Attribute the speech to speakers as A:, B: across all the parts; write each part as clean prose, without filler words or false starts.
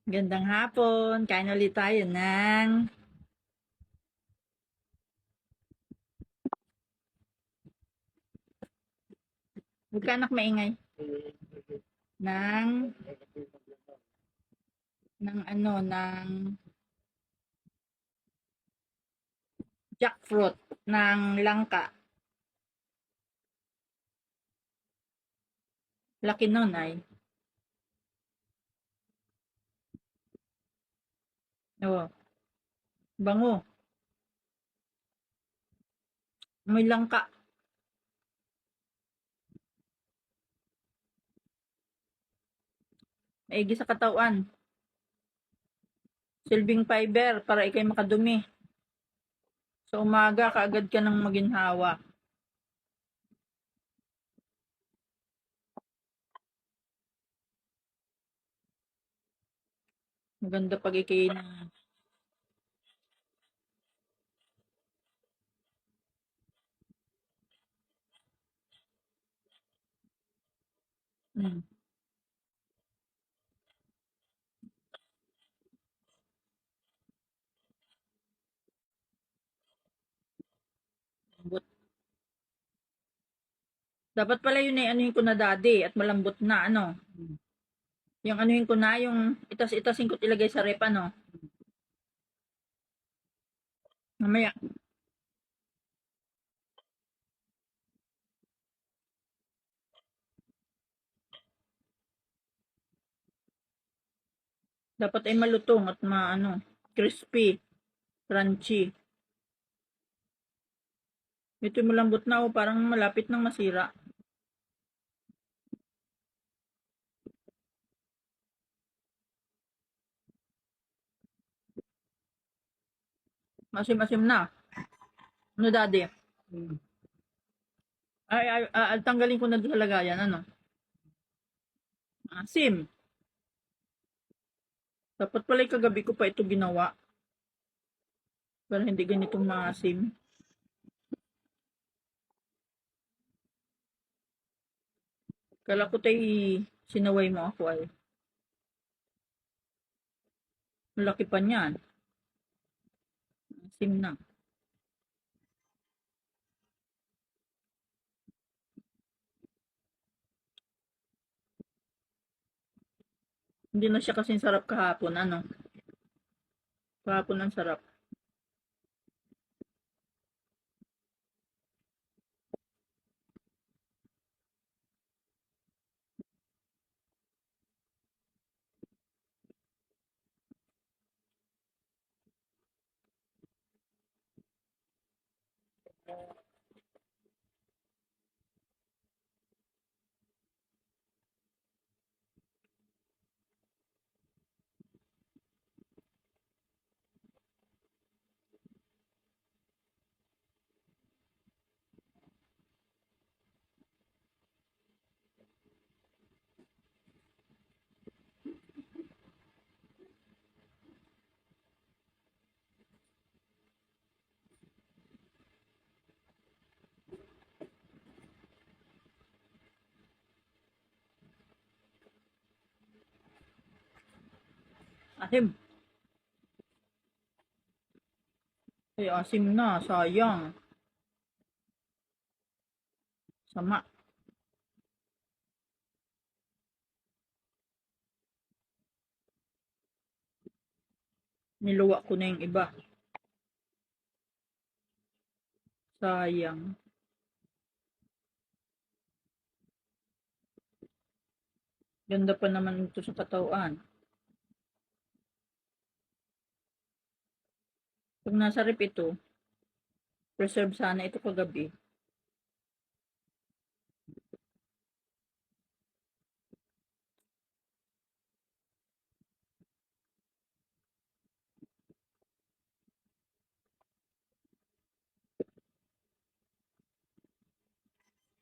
A: Gandang hapon. Kain ulit tayo ng huwag ka anak maingay. Ng ng jackfruit ng langka. Laki nun ay. Oh, bango. May langka. Maigi sa katawan. Silbing fiber para ikay makadumi. Sa umaga, kaagad ka nang maginhawa. Maganda pag ikay na hmm, lambot. Dapat pala yun ay anuhin ko na daddy at malambot na ano. Yung anuhin ko na, yung itas-itasin ko ilagay sa rep ano. Mamaya. Dapat ay malutong at maano, crispy, crunchy. Ito malambot na o parang malapit nang masira. Masim-masim na. Ano daddy? Tanggalin ko na doon sa lagayan. Ano? Asim. Dapat pala kagabi ko pa ito ginawa. Para hindi ganitong maasim. Kala ko tayo sinaway mo ako ay. Malaki pa niyan. Asim na. Hindi na siya kasing sarap kahapon. Ano? Kahapon ang sarap. Asim. Ay, asim na. Sayang. Sama. Niluwa ko na yung iba. Sayang. Ganda pa naman ito sa katawan. Pag nasa rep ito, preserve sana ito kagabi.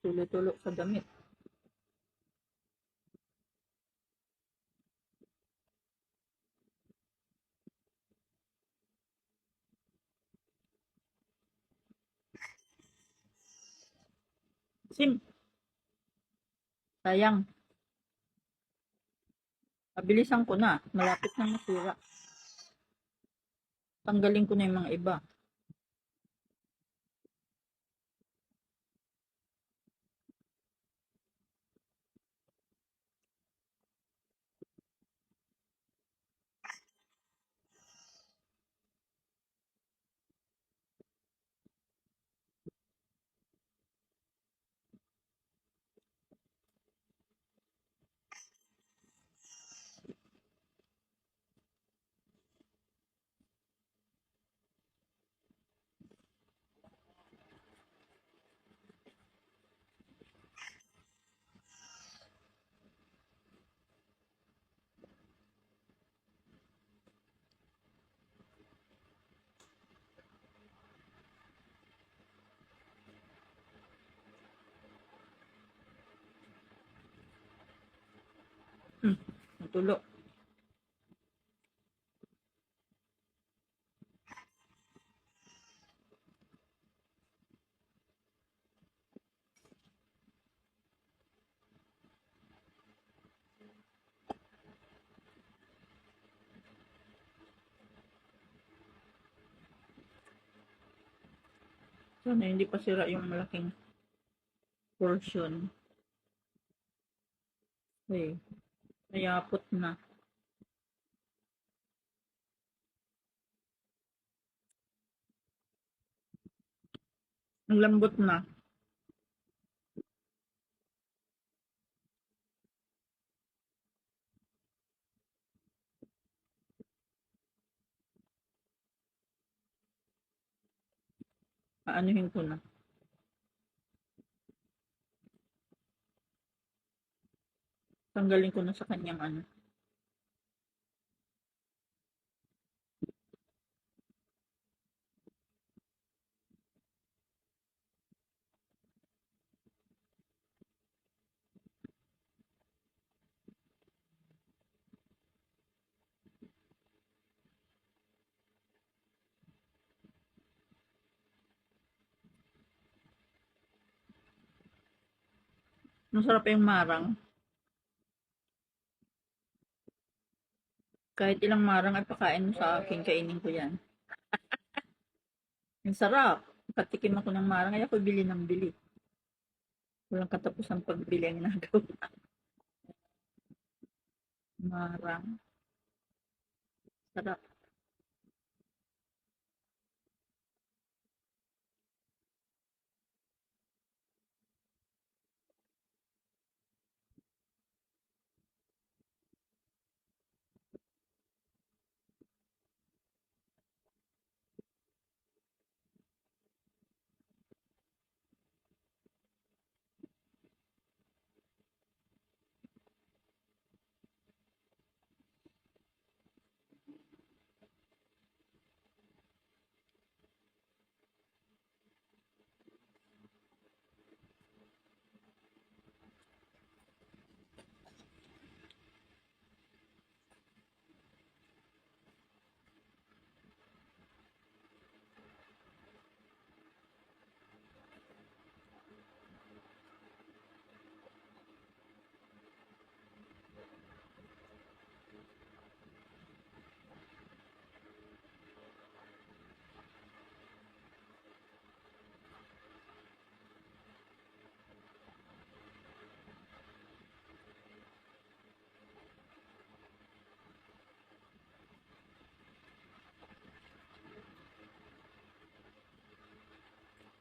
A: Tulo-tulo sa damit. Sim. Sayang. Mabilisan ko na. Malapit na masira. Tanggalin ko na yung mga iba. Natulo. Sana hindi pa sira yung malaking portion. Okay. Nayapot na. Ang lambot na. Aanuhin ko na. Tanggalin ko na sa kanyang ano. Masarap yung marang. Kahit ilang marang ay pakain mo sa akin, kainin ko yan. Ang sarap. Patikim ako ng marang, ay ako bili ng bili. Walang katapusang pagbili ang nagawa. Marang. Sarap.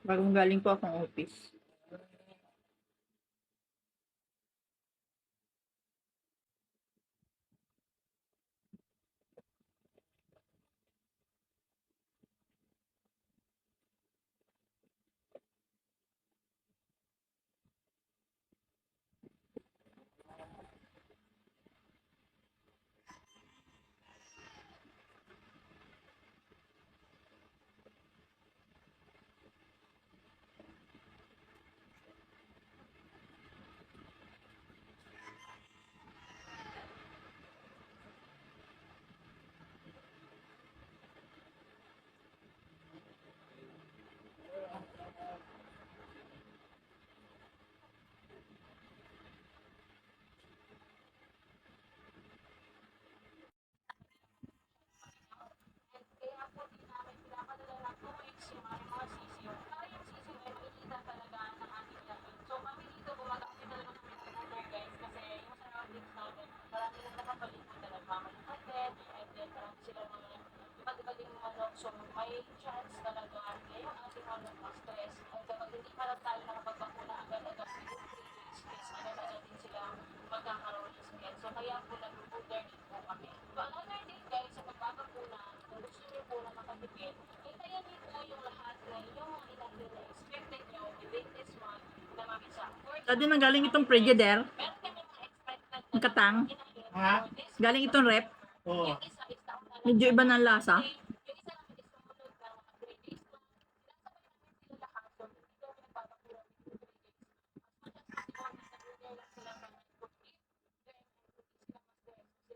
A: Bagong galing po akong office. Dati nang galing itong Frigidaire. Ang katang.
B: Ha?
A: Galing itong rep.
B: Oo.
A: Medyo iba ng lasa.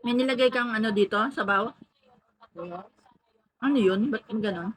A: May nilagay kang ano dito, sabaw?
B: Wala.
A: Ano yun? Ba't yung ganon?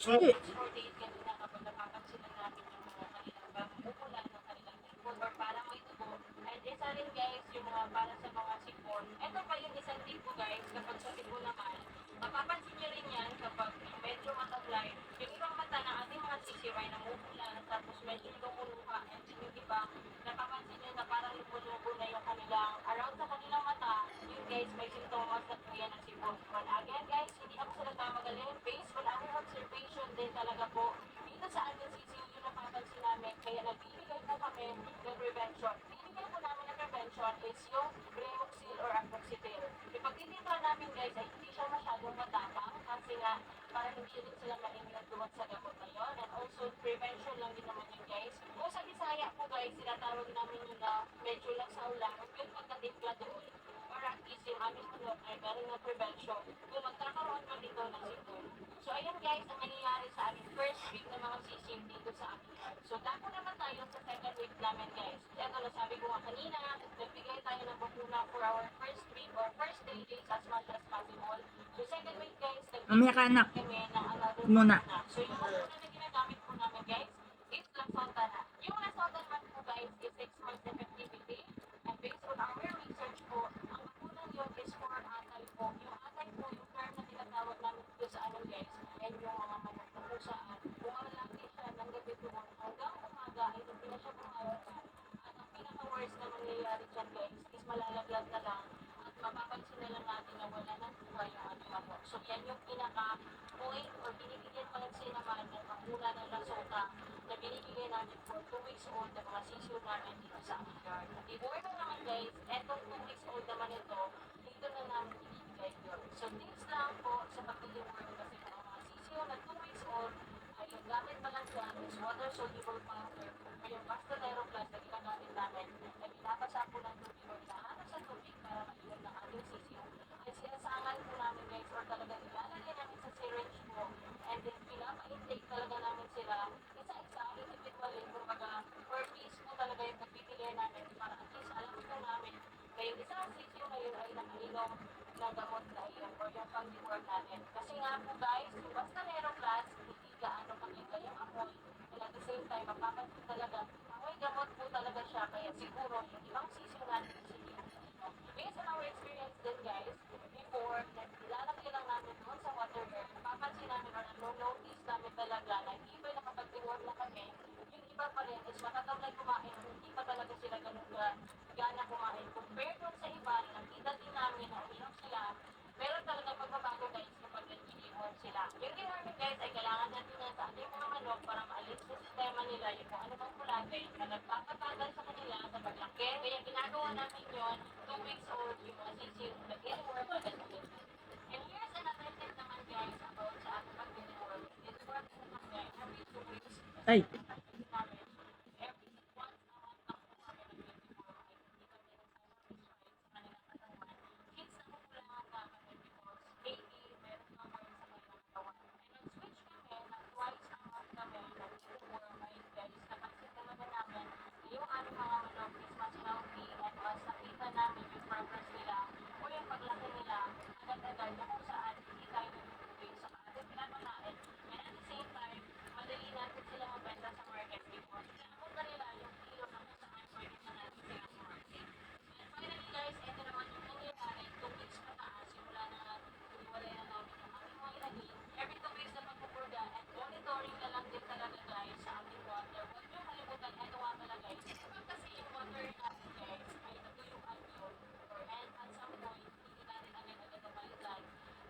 A: Eh, mamaya ka anak. Muna.
C: iba pa rin is matatamlay kumain, hindi pa talaga sila ganun ka gana kumain. Compared dun sa iba, nakita din namin na uminom sila, meron talaga pagbabago guys kapag nag-i-work sila. Yung deworming guys ay kailangan natin yan sa ating mga manok para maalis sa sistema nila yung kung ano bang kulate na nagpapatagal sa kanila sa paglaki. Kaya ginagawa namin yun, 2 weeks old yung mga sisiw, nag-i-work agad-agad. And here's another tip naman guys about sa ating pag-i-work. It works naman guys every 2 weeks.
A: Ay,
C: Every once a month lang po kami nag-i-work. Hindi kami nagsasama sa kanilang katawan. Kids na kukulangan namin because maybe meron na meron sa kanilang katawan. And nag-switch kami na twice a month kami nag-i-work. Ayun guys, napansin talaga namin na yung aming mga manok is mas healthy and mas nakita namin yung progress nila o yung paglaki nila agad-agad na kung saan hindi tayo nag-i-work sa ating pinapakain. And at the same time, madali natin sila mabenta sa market because inaabot na nila yung kilo na kung saan pwede na natin sila sa market. And finally guys, ito naman yung nangyayari 2 weeks pataas simula na iwalay na namin yung aming mga ilagay. Every 2 weeks na magpupurga and monitoring na lang din talaga guys sa aming water. Huwag nyo kalimutan, ito nga pala guys. Kapag kasi yung water natin guys ay natuyuan yun and at some point hindi natin agad-agad napalitan.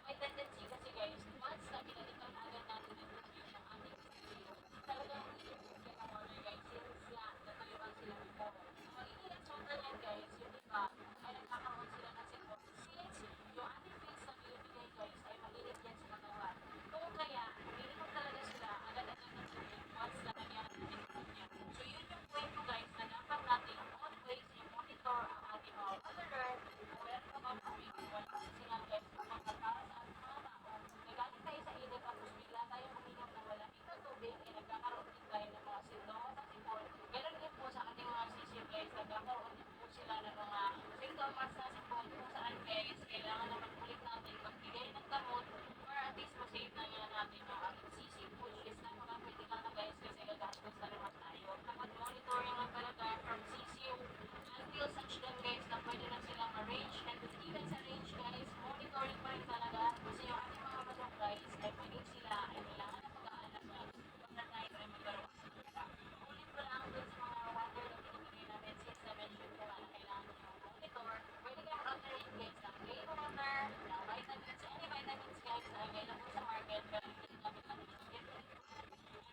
C: May tendency kasi guys, once na pinalitan agad natin yung tubig ng ating sisiyo, talagang iibig yan ang water guys since nga natuyuan sila before. So magiging resulta yan guys, yung iba ay nagkakaroon sila ng sipon since yung ating feeds na binibigay guys ay mainit yan sa katawan. Kung kaya, umiinom talaga sila agad-agad ng tubig once na nangyari natin yung yan. So yun yung point ko guys na dapat natin always i-monitor ang ating mga water kung meron ka bang tubig wala kasi nga guys kapag para sa ating mga tao nagaling tayo sa init tapos bigla tayong uminom ng malamig na tubig ay nagkakaroon din tayo ng mga sintomas at sipon. Ganun din po sa ating mga sisip guys, nagkakaroon din po sila ng mga sintomas na sipon kung saan guys kailangan naman ulit natin magbigay ng gamot or at least masave na nga natin yung ating sisip which is napaka-critical na guys kasi gagastos na naman tayo. Dapat monitoring lang talaga from sisiyo until such time guys na pwede na silang ma-range and even sa range guys, monitoring pa rin talaga kasi yung ating mga manok guys ay pwede sila ay kailangan na mag-aalaga pag na tayo ay magkaroon sa lupa. Ulit ko lang dun sa mga water na binibigay namin since na-mention ko nga na kailangan nyo monitor. Pwede kayong alternate guys ng plain water, ng vitamins, any vitamins guys na available sa market pero hindi namin natin yung and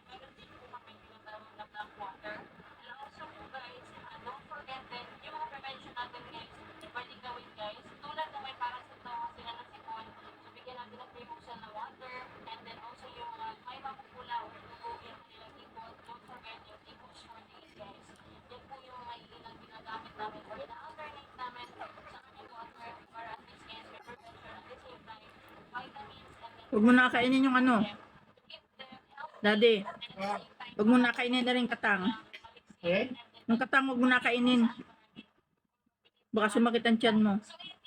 C: meron din po kami tinatawag na black water. And also po guys, don't forget din yung mga prevention natin guys, pwede gawin guys. Tulad na may parang sintomas sila ng sipon, so bigyan natin ng pre-motion na water and then also yung may mapupula o dugo yung kanilang ipon. Don't forget yung ipos for days guys. Yan po yung mga ilang ginagamit namin or ina-alternate namin sa aming water para at least guys may prevention at the same time vitamins and then
A: huwag mo na kainin yung ano.
C: to keep them healthy
A: Daddy,
C: and at the same time
A: huwag mo na kainin na rin katang.
B: Eh?
A: Yung katang huwag mo na kainin. Baka sumakit ang tiyan mo.
C: So, yun